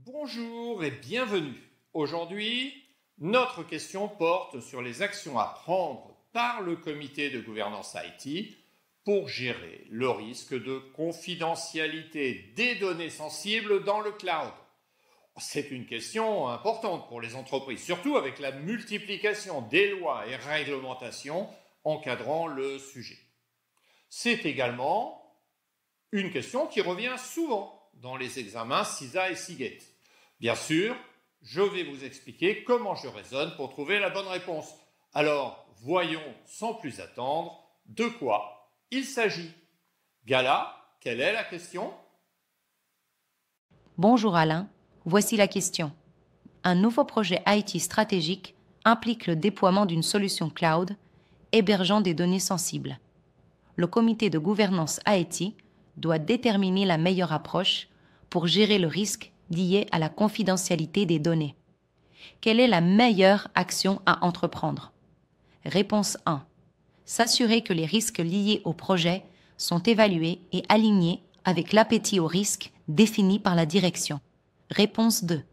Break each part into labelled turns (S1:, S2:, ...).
S1: Bonjour et bienvenue. Aujourd'hui, notre question porte sur les actions à prendre par le comité de gouvernance IT pour gérer le risque de confidentialité des données sensibles dans le cloud. C'est une question importante pour les entreprises, surtout avec la multiplication des lois et réglementations encadrant le sujet. C'est également une question qui revient souvent dans les examens CISA et Seagate. Bien sûr, je vais vous expliquer comment je raisonne pour trouver la bonne réponse. Alors, voyons sans plus attendre de quoi il s'agit. Gala, quelle est la question?
S2: Bonjour Alain, voici la question. Un nouveau projet IT stratégique implique le déploiement d'une solution cloud hébergeant des données sensibles. Le comité de gouvernance IT doit déterminer la meilleure approche pour gérer le risque lié à la confidentialité des données. Quelle est la meilleure action à entreprendre? Réponse 1. S'assurer que les risques liés au projet sont évalués et alignés avec l'appétit au risque défini par la direction. Réponse 2.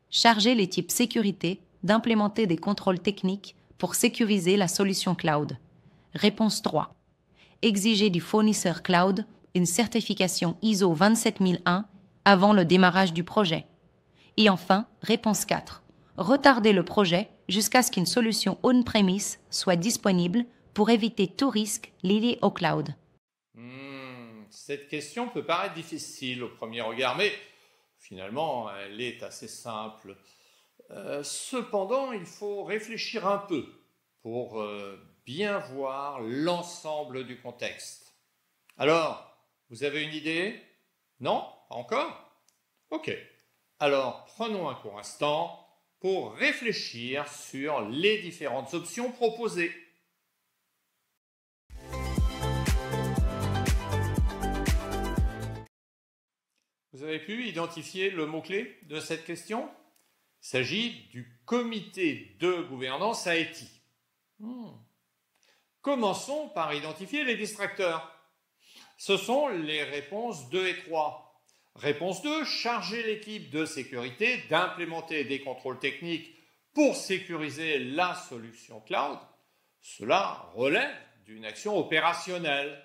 S2: Charger les types sécurité d'implémenter des contrôles techniques pour sécuriser la solution cloud. Réponse 3. Exiger du fournisseur cloud une certification ISO 27001 avant le démarrage du projet. Et enfin, réponse 4. Retarder le projet jusqu'à ce qu'une solution on-premise soit disponible pour éviter tout risque lié au cloud.
S1: Cette question peut paraître difficile au premier regard, mais finalement, elle est assez simple. Cependant, il faut réfléchir un peu pour bien voir l'ensemble du contexte. Alors, vous avez une idée? Non? Pas encore? Ok. Alors, prenons un court instant pour réfléchir sur les différentes options proposées. Vous avez pu identifier le mot-clé de cette question? Il s'agit du comité de gouvernance IT. Commençons par identifier les distracteurs. Ce sont les réponses 2 et 3. Réponse 2, charger l'équipe de sécurité d'implémenter des contrôles techniques pour sécuriser la solution cloud. Cela relève d'une action opérationnelle.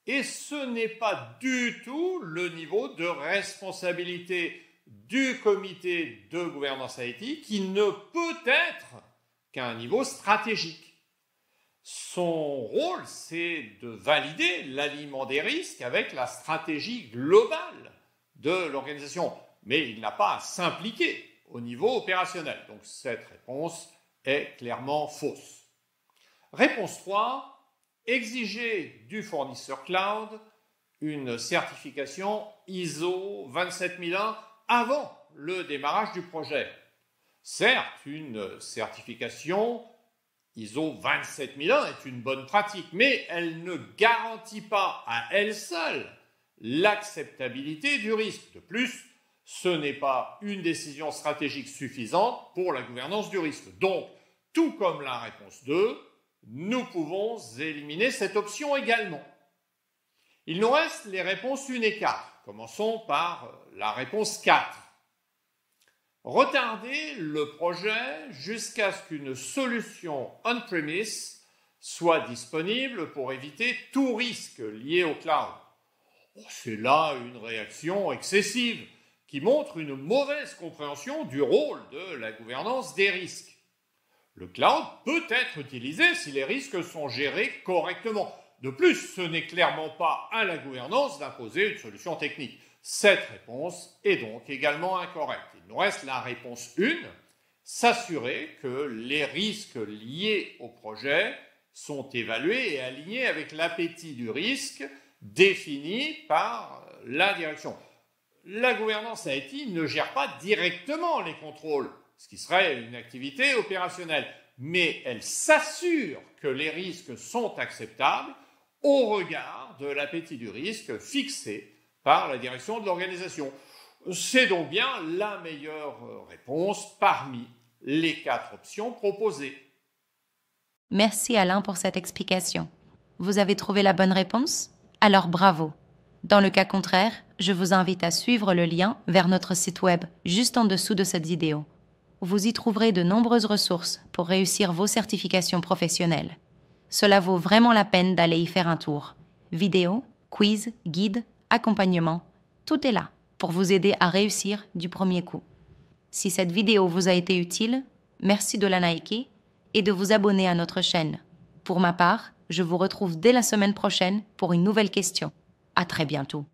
S1: Et ce n'est pas du tout le niveau de responsabilité du comité de gouvernance IT qui ne peut être qu'à un niveau stratégique. Son rôle, c'est de valider l'alignement des risques avec la stratégie globale de l'organisation, mais il n'a pas à s'impliquer au niveau opérationnel. Donc cette réponse est clairement fausse. Réponse 3. Exiger du fournisseur cloud une certification ISO 27001 avant le démarrage du projet. Certes, une certification ISO 27001 est une bonne pratique, mais elle ne garantit pas à elle seule l'acceptabilité du risque. De plus, ce n'est pas une décision stratégique suffisante pour la gouvernance du risque. Donc, tout comme la réponse 2, nous pouvons éliminer cette option également. Il nous reste les réponses 1 et 4. Commençons par la réponse 4. Retarder le projet jusqu'à ce qu'une solution on-premise soit disponible pour éviter tout risque lié au cloud. C'est là une réaction excessive qui montre une mauvaise compréhension du rôle de la gouvernance des risques. Le cloud peut être utilisé si les risques sont gérés correctement. De plus, ce n'est clairement pas à la gouvernance d'imposer une solution technique. Cette réponse est donc également incorrecte. Il nous reste la réponse 1, s'assurer que les risques liés au projet sont évalués et alignés avec l'appétit du risque défini par la direction. La gouvernance IT ne gère pas directement les contrôles, ce qui serait une activité opérationnelle, mais elle s'assure que les risques sont acceptables au regard de l'appétit du risque fixé par la direction de l'organisation. C'est donc bien la meilleure réponse parmi les 4 options proposées.
S2: Merci Alain pour cette explication. Vous avez trouvé la bonne réponse? Alors bravo! Dans le cas contraire, je vous invite à suivre le lien vers notre site web juste en dessous de cette vidéo. Vous y trouverez de nombreuses ressources pour réussir vos certifications professionnelles. Cela vaut vraiment la peine d'aller y faire un tour. Vidéos, quiz, guides, accompagnement, tout est là pour vous aider à réussir du premier coup. Si cette vidéo vous a été utile, merci de la liker et de vous abonner à notre chaîne. Pour ma part, je vous retrouve dès la semaine prochaine pour une nouvelle question. À très bientôt.